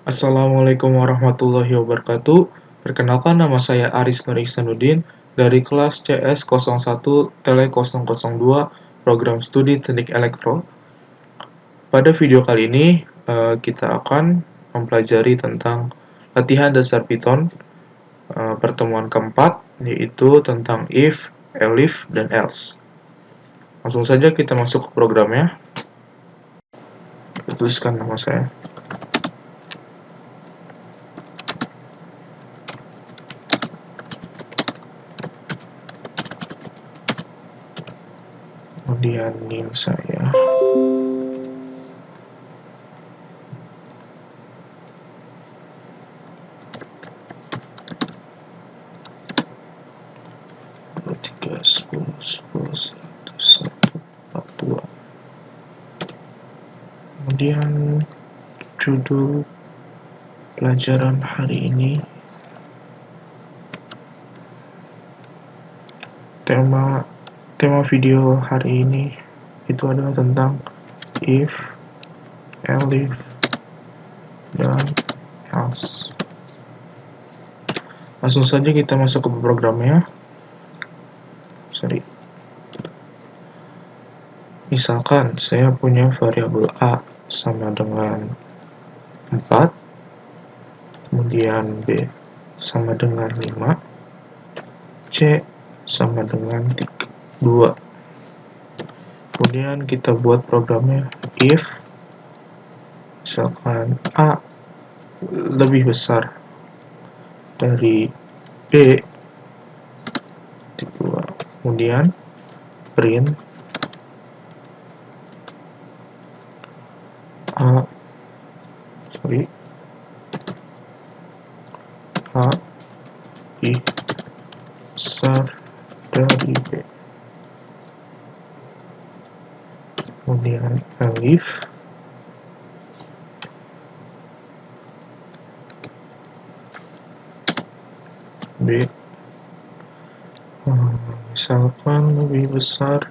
Assalamualaikum warahmatullahi wabarakatuh. Perkenalkan, nama saya Aris Nur Ihsanuddin dari kelas CS01 Tele 002 Program Studi Teknik Elektro. Pada video kali ini kita akan mempelajari tentang latihan dasar Python pertemuan keempat, yaitu tentang if, elif, dan else. Langsung saja kita masuk ke programnya. Tuliskan nama saya. Kemudian NIM saya. Kemudian judul pelajaran hari ini, tema video hari ini itu adalah tentang if, elif, dan else. Langsung saja kita masuk ke programnya. Misalkan saya punya variabel A sama dengan 4, kemudian B sama dengan 5, C sama dengan 2. Kemudian kita buat programnya if misalkan A lebih besar dari B, kemudian print A lebih besar dari B. Kemudian elif B misalkan lebih besar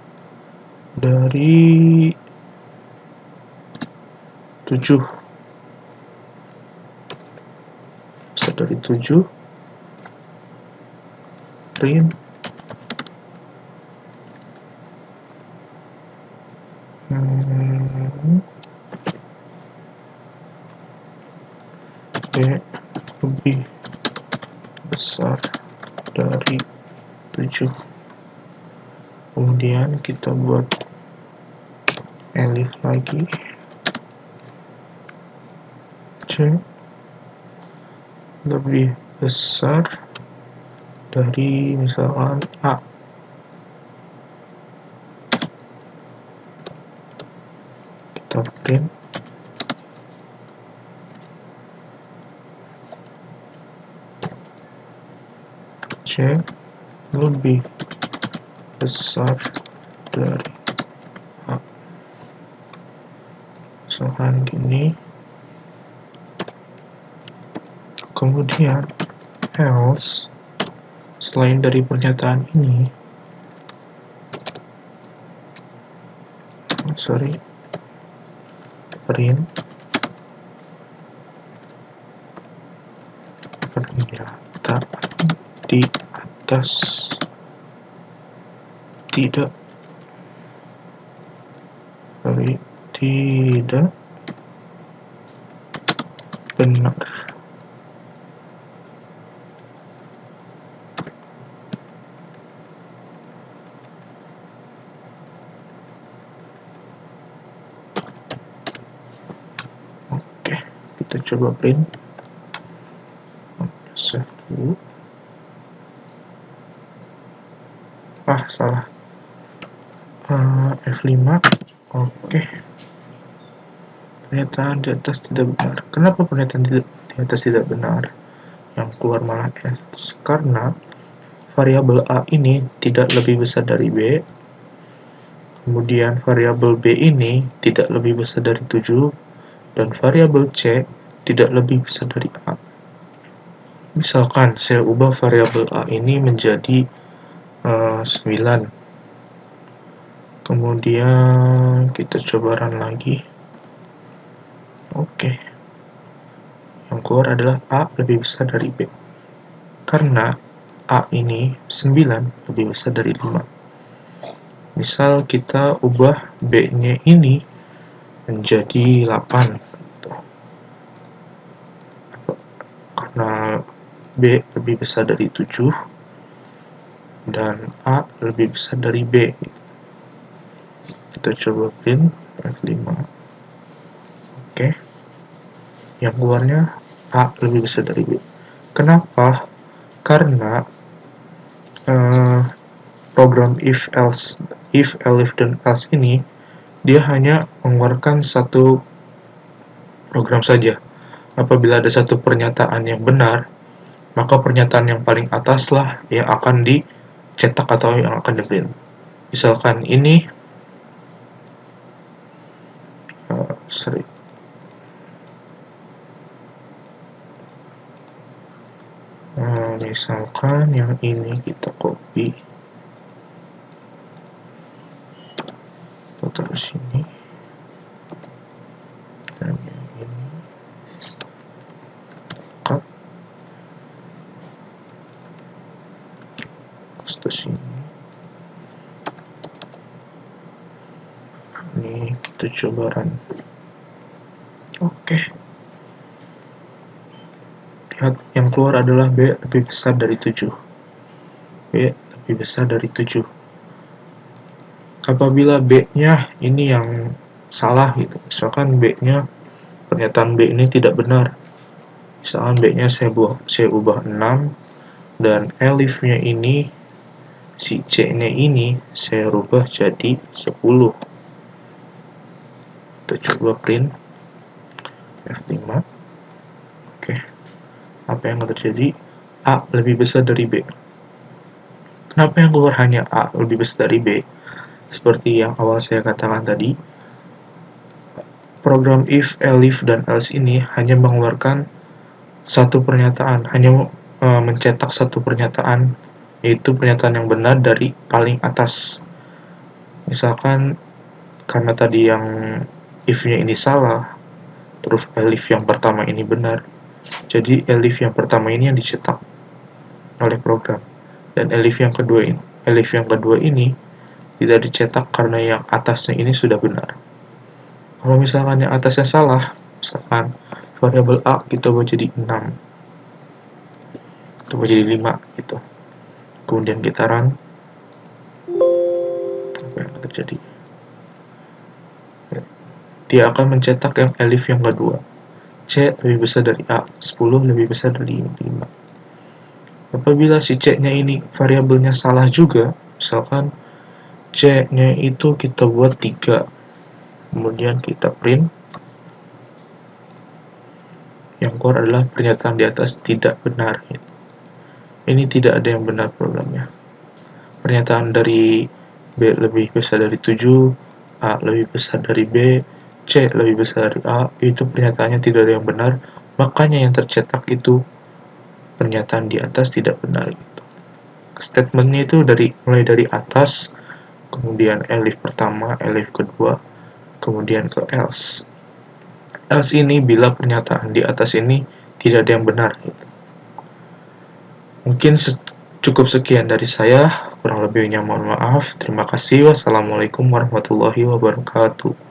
dari 7, print B lebih besar dari 7. Kemudian kita buat elif lagi, C lebih besar dari misalkan A. Kita print C lebih besar dari A. Misalkan gini. Kemudian else, selain dari pernyataan ini, print pernyataan di atas tidak benar. Oke, kita coba print. Save dulu. Salah. F5. Oke. Pernyataan di atas tidak benar. Kenapa pernyataan di atas tidak benar? Yang keluar malah else. Karena variabel A ini tidak lebih besar dari B. Kemudian variabel B ini tidak lebih besar dari 7. Dan variabel C tidak lebih besar dari A. Misalkan saya ubah variabel A ini menjadi 9. Kemudian kita coba run lagi. Oke. keluar adalah A lebih besar dari B. Karena A ini 9 lebih besar dari 5. Misal kita ubah B-nya ini menjadi 8. Karena B lebih besar dari 7 dan A lebih besar dari B. Kita coba print F5. Oke. Yang keluarnya A lebih besar dari B. Kenapa? Karena program if, elif, dan else ini dia hanya mengeluarkan satu program saja. Apabila ada satu pernyataan yang benar, maka pernyataan yang paling atas lah yang akan dicetak atau yang akan di-print. Misalkan ini misalkan yang ini kita copy, kita taruh sini, dan yang ini cut, paste sini. Ini kita coba run. Oke. Lihat, yang keluar adalah B lebih besar dari 7. B lebih besar dari 7. Apabila B-nya ini yang salah gitu, misalkan B-nya, pernyataan B ini tidak benar. Misalkan B-nya saya ubah 6, dan elif-nya ini, si C-nya ini, saya rubah jadi 10. Kita coba print F5. Oke. Apa yang akan terjadi? A lebih besar dari B. Kenapa yang keluar hanya A lebih besar dari B? Seperti yang awal saya katakan tadi, program if, elif, dan else ini hanya mengeluarkan satu pernyataan, hanya mencetak satu pernyataan, yaitu pernyataan yang benar dari paling atas. Misalkan karena tadi yang if-nya ini salah, terus elif yang pertama ini benar, jadi elif yang pertama ini yang dicetak oleh program, dan elif yang kedua ini tidak dicetak karena yang atasnya ini sudah benar. Kalau misalkan yang atasnya salah, misalkan variabel A kita buat jadi 6, kita buat jadi 5 gitu, kemudian kita run, apa yang akan terjadi? Dia akan mencetak yang elif yang kedua, C lebih besar dari A, 10 lebih besar dari 5. Apabila si C-nya ini variabelnya salah juga, misalkan C-nya itu kita buat 3, kemudian kita print, yang keluar adalah pernyataan di atas tidak benar. Ini tidak ada yang benar programnya. Pernyataan dari B lebih besar dari 7, A lebih besar dari B, C lebih besar dari A, itu pernyataannya tidak ada yang benar, makanya yang tercetak itu pernyataan di atas tidak benar. Statementnya itu mulai dari atas, kemudian elif pertama, elif kedua, kemudian ke else. Else ini bila pernyataan di atas ini tidak ada yang benar. Mungkin cukup sekian dari saya, kurang lebihnya mohon maaf. Terima kasih. Wassalamualaikum warahmatullahi wabarakatuh.